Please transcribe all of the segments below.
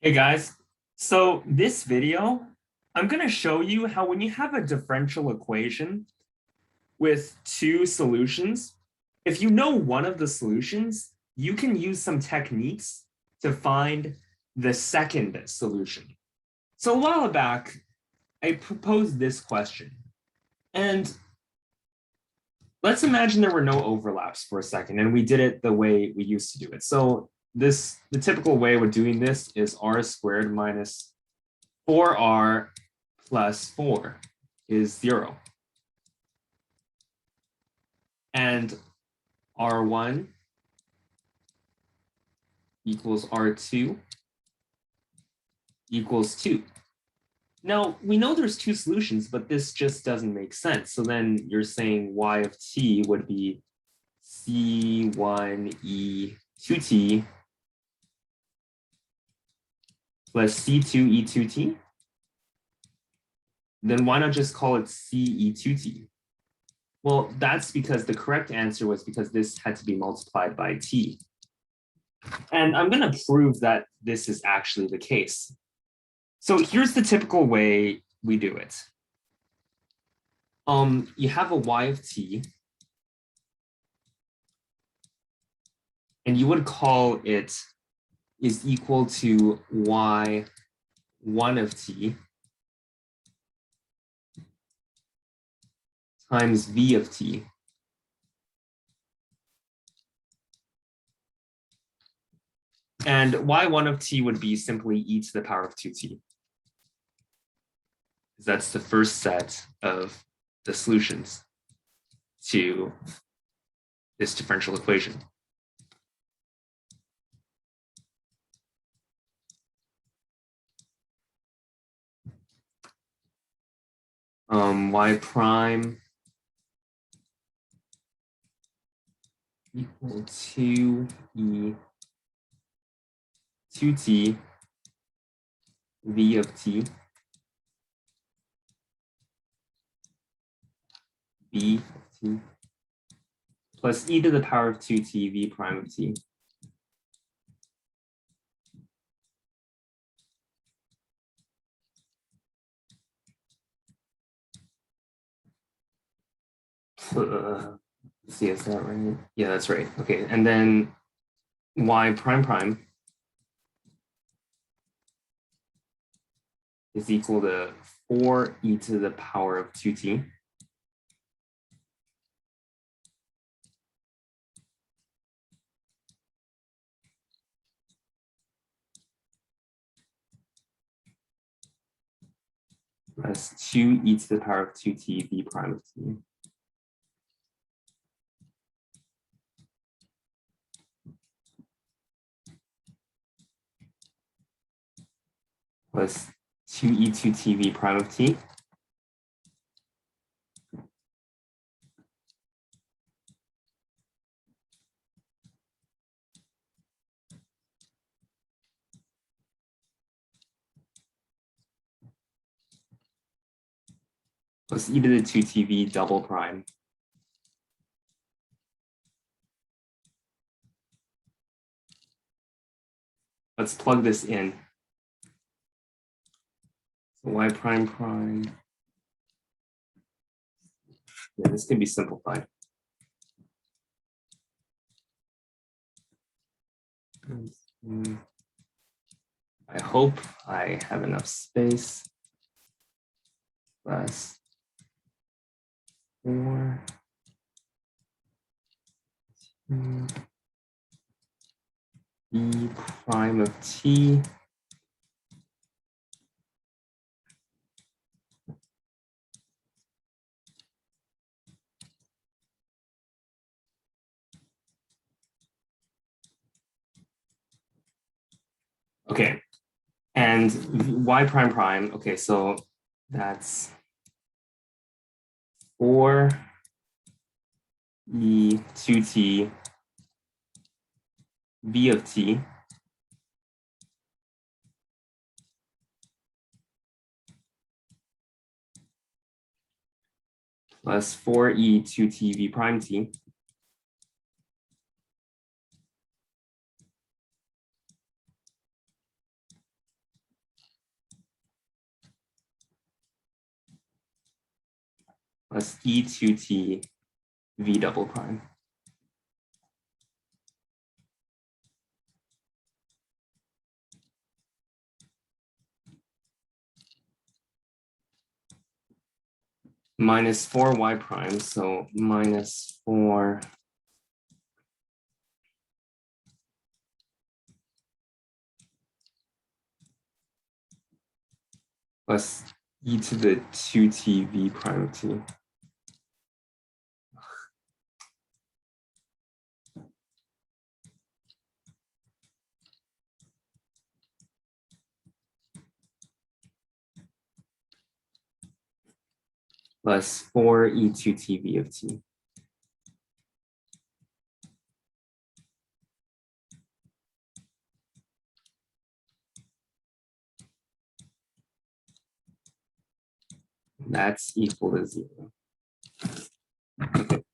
Hey guys, so this video, I'm going to show you how when you have a differential equation with two solutions, if you know one of the solutions, you can use some techniques to find the second solution. So a while back, I proposed this question, and let's imagine there were no overlaps for a second, and we did it the way we used to do it. So the typical way of doing this is r squared minus 4r plus 4 is 0. And r1 equals r2 equals 2. Now, we know there's two solutions, but this just doesn't make sense. So then you're saying y of t would be c1e2t plus c2e2t. Then why not just call it ce2t? Well, that's because the correct answer was because this had to be multiplied by t. And I'm going to prove that this is actually the case. So here's the typical way we do it. You have a y of t, and you would call it is equal to y1 of t times v of t. And y1 of t would be simply e to the power of 2t. That's the first set of the solutions to this differential equation. Y prime equal to e 2t v of t v of t plus e to the power of 2t v prime of t. Let's see, is that right? Yeah, that's right. Okay, and then y prime prime is equal to 4e to the power of 2t plus 2e to the power of 2t v prime of t. Plus 2e2t v prime of t. Plus e to the 2t v double prime. Let's plug this in. So y prime prime. Yeah, this can be simplified. I hope I have enough space. Plus 4 e prime of t okay, and y prime prime, okay, so that's 4 e 2t v of t plus 4e 2t v prime t plus e2t v double prime. Minus 4y prime, so minus 4 plus e to the 2t v prime of t. Plus 4 e2t v of t. That's equal to 0. Okay.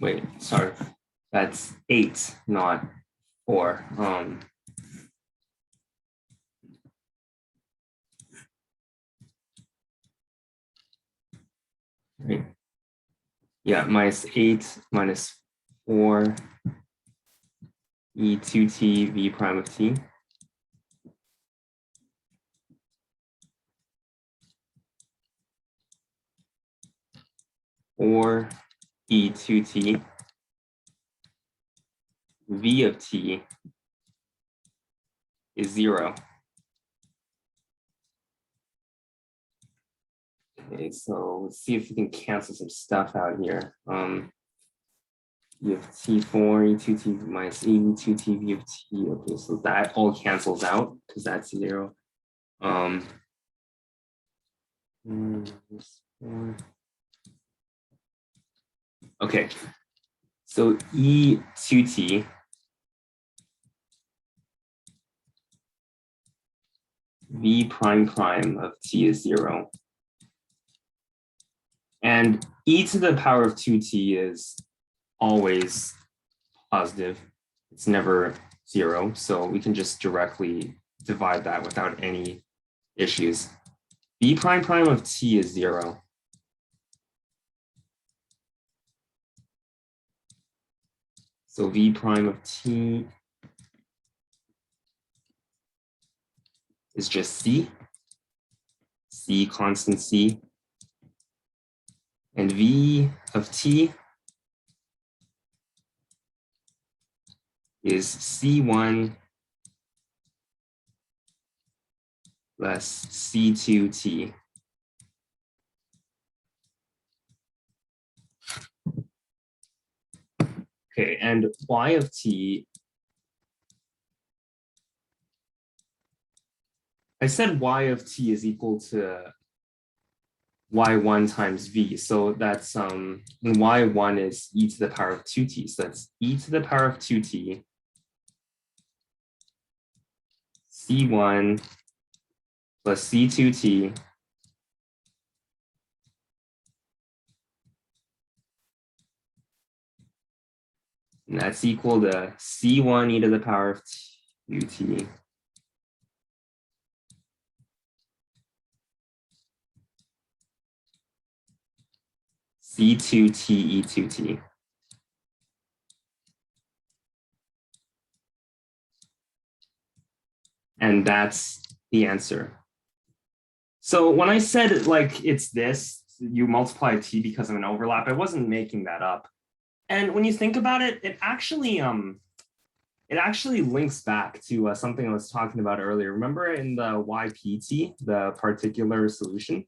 Wait, sorry. That's 8, not 4. Right. Yeah, minus 8 minus 4 e2t v prime of t. Or e2t v of t is 0. Okay, so let's see if we can cancel some stuff out here. You have t4, e2t minus e2t v of t. Okay, so that all cancels out because that's 0. Okay, so e2t v prime prime of t is 0. And e to the power of 2t is always positive. It's never 0. So we can just directly divide that without any issues. V prime prime of t is 0. So v prime of t is just c, constant c. And v of t is c1 plus c2t. Okay, and y of t, I said y of t is equal to y1 times v. So that's y1 is e to the power of 2t. So that's e to the power of 2t, c1 plus c2t and that's equal to c1 e to the power of 2t c2t e2t. And that's the answer. So when I said like it's this, you multiply t because of an overlap, I wasn't making that up. And when you think about it, it actually it actually links back to something I was talking about earlier. Remember in the YPT, the particular solution?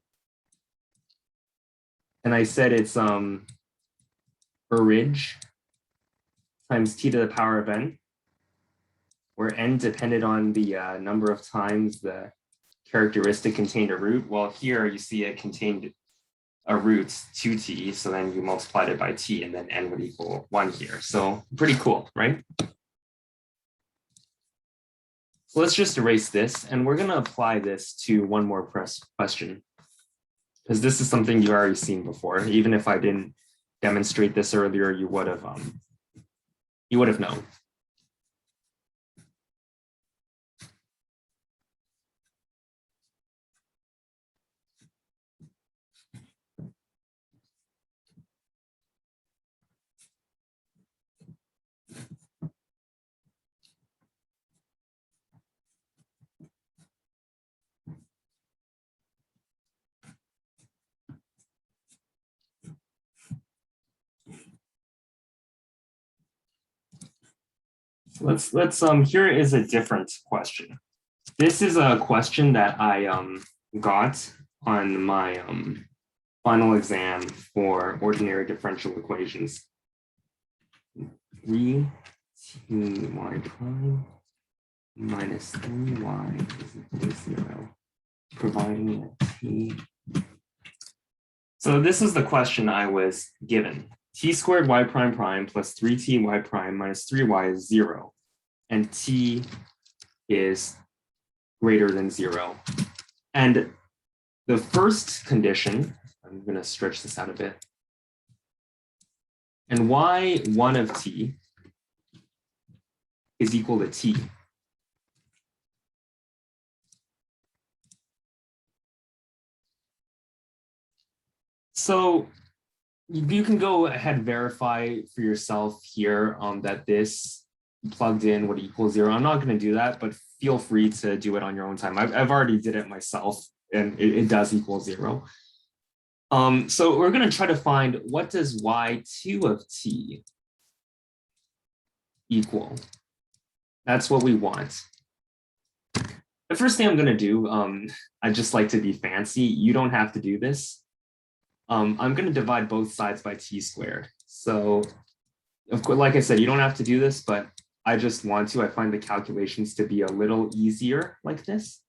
And I said it's orig times t to the power of n, where n depended on the number of times the characteristic contained a root. Well, here you see it contained a root 2t, so then you multiplied it by t, and then n would equal 1 here. So pretty cool, right? So let's just erase this, and we're going to apply this to one more question, because this is something you've already seen before. Even if I didn't demonstrate this earlier, you would have known. Let's here is a different question. This is a question that I got on my final exam for ordinary differential equations. 3t y prime minus 3y is equal to 0, providing that t. So this is the question I was given. T squared y prime prime plus 3t y prime minus 3y is 0, and t is greater than 0. And the first condition, I'm going to stretch this out a bit, and y1 of t is equal to t. So you can go ahead and verify for yourself here that this plugged in would equal 0. I'm not going to do that, but feel free to do it on your own time. I've already did it myself, and it does equal 0. So we're going to try to find what does y2 of t equal. That's what we want. The first thing I'm going to do, I just like to be fancy. You don't have to do this. I'm going to divide both sides by t squared. So, of course, like I said, you don't have to do this, but I just want to. I find the calculations to be a little easier like this.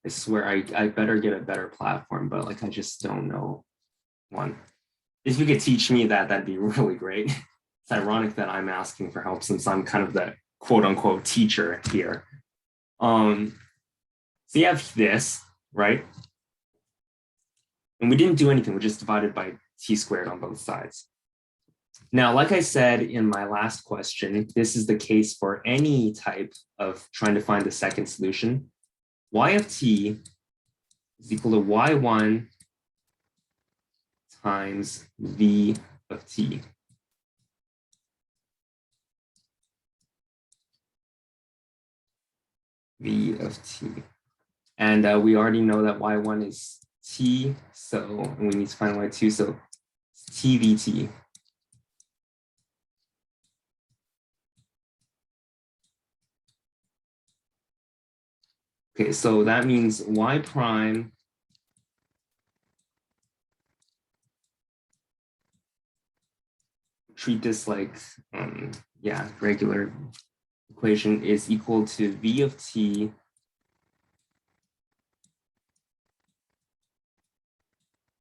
I swear I better get a better platform, but like I just don't know one. If you could teach me that, that'd be really great. It's ironic that I'm asking for help since I'm kind of the quote unquote teacher here. So you have this, right? And we didn't do anything. We just divided by t squared on both sides. Now, like I said in my last question, this is the case for any type of trying to find the second solution. Y of t is equal to y1 times v of t. V of t. And we already know that y1 is t, so and we need to find y2, so it's t vt. Okay, so that means y prime treat this like, regular equation is equal to v of t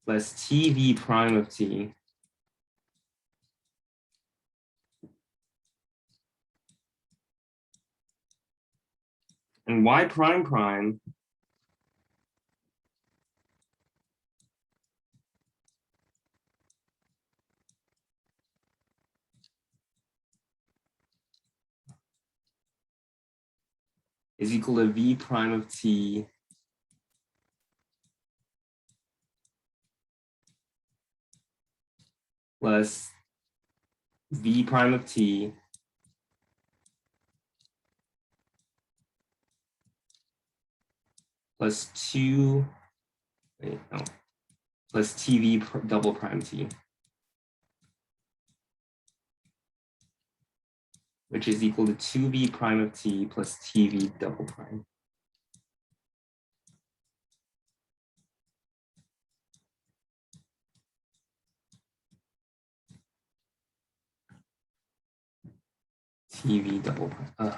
plus tv prime of t and y prime prime is equal to v prime of t plus v prime of t plus 2, wait, no, plus tv double prime t, which is equal to 2v prime of t plus tv double prime. TV double prime.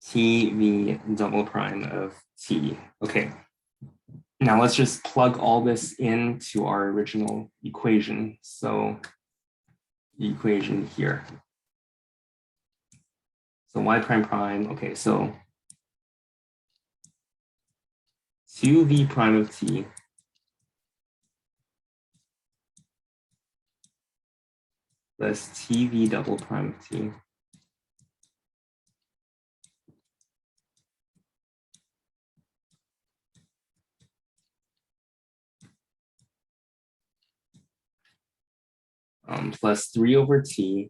TV double prime of t. Okay. Now let's just plug all this into our original equation. So the equation here. So y prime prime, okay, so 2v prime of t plus tv double prime of t plus 3 over t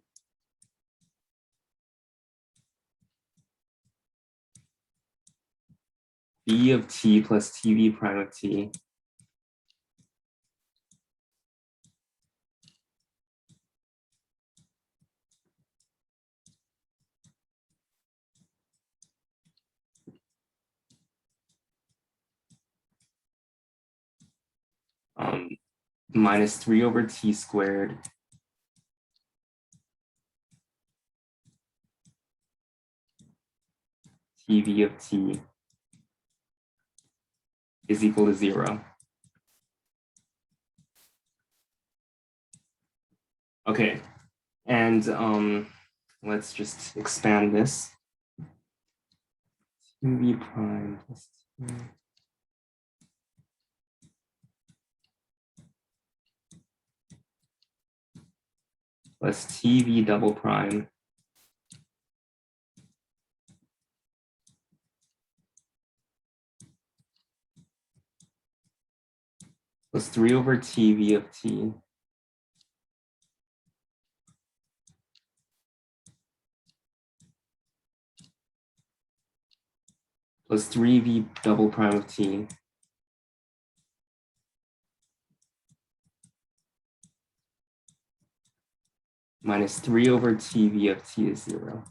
v of t plus tv prime of t minus 3 over t squared tv of t is equal to 0. Okay, and let's just expand this. 2v prime plus 2 plus tv double prime plus 3 over tv of t plus 3v double prime of t minus 3 over tv of t is 0.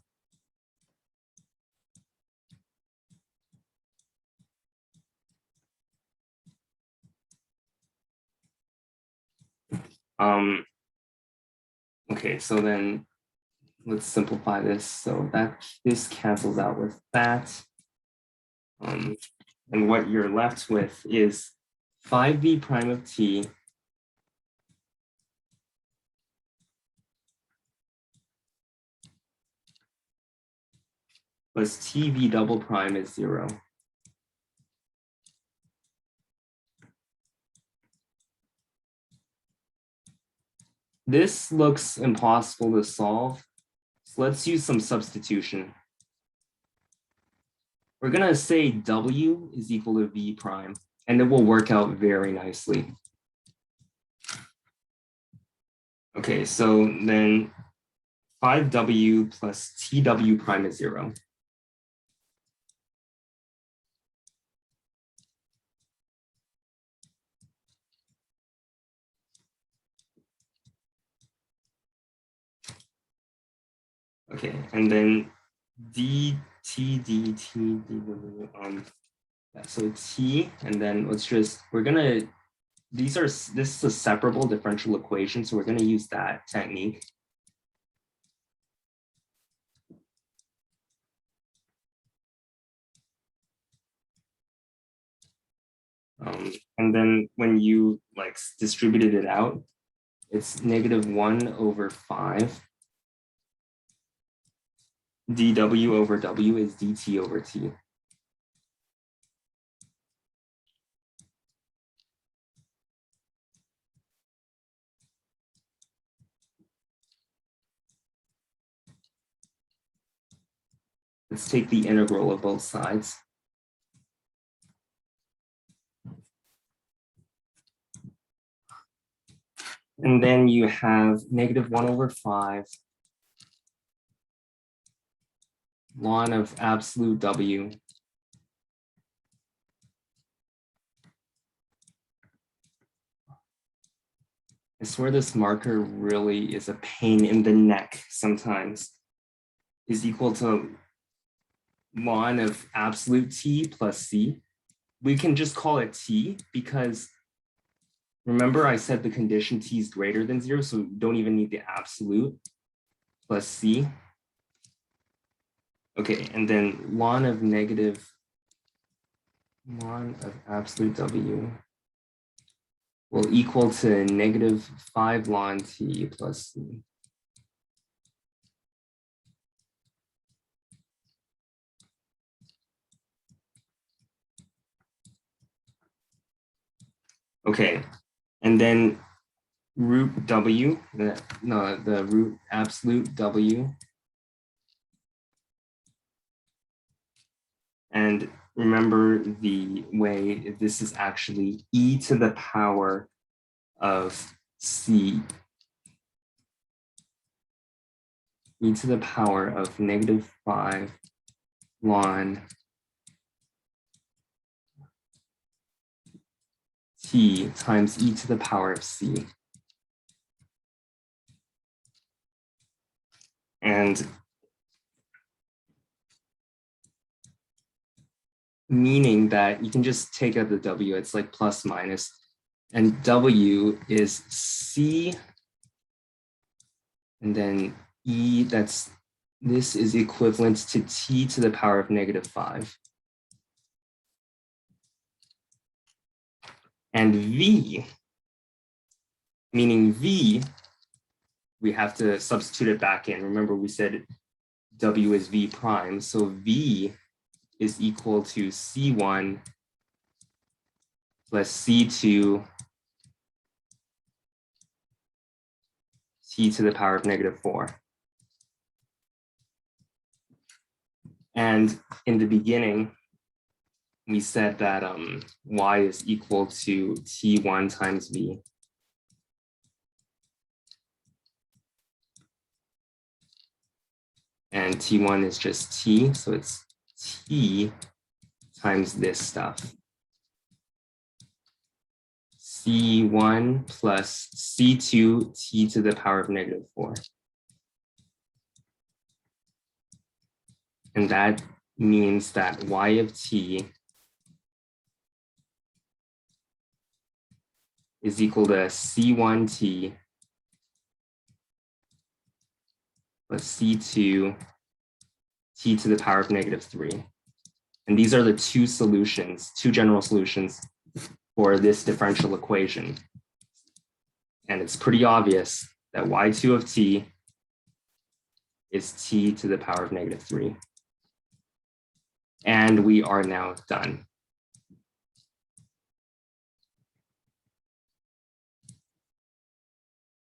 Okay, so then let's simplify this. So that this cancels out with that. And what you're left with is 5v prime of t plus tv double prime is 0. This looks impossible to solve. So let's use some substitution. We're going to say w is equal to v prime, and it will work out very nicely. Okay, so then 5w plus tw prime is 0. Okay, and then dt dt dw, so t, and then let's just, this is a separable differential equation, so we're gonna use that technique. And then when you like distributed it out, it's -1 over 5. dw over w is dt over t. Let's take the integral of both sides. And then you have -1/5 ln of absolute W I swear this marker really is a pain in the neck sometimes, is equal to ln of absolute T plus C. We can just call it T because remember I said the condition T is greater than 0, so we don't even need the absolute plus C. Okay, and then ln of absolute W will equal to -5 ln T plus C. Okay, and then root W, the root absolute W. And remember the way this is actually e to the power of C, e to the power of -5 ln T times e to the power of C. And meaning that you can just take out the W, it's like plus minus, and W is C, and then E, this is equivalent to T to the power of -5. And V, meaning V, we have to substitute it back in. Remember we said W is V prime, so V is equal to C1 plus C2 T to the power of -4. And in the beginning, we said that Y is equal to T1 times V. And T1 is just T, so it's T times this stuff. C1 plus C2 T to the power of -4. And that means that Y of T is equal to C1T plus C2 T to the power of -3. And these are the two solutions, two general solutions for this differential equation. And it's pretty obvious that Y2 of T is T to the power of -3. And we are now done.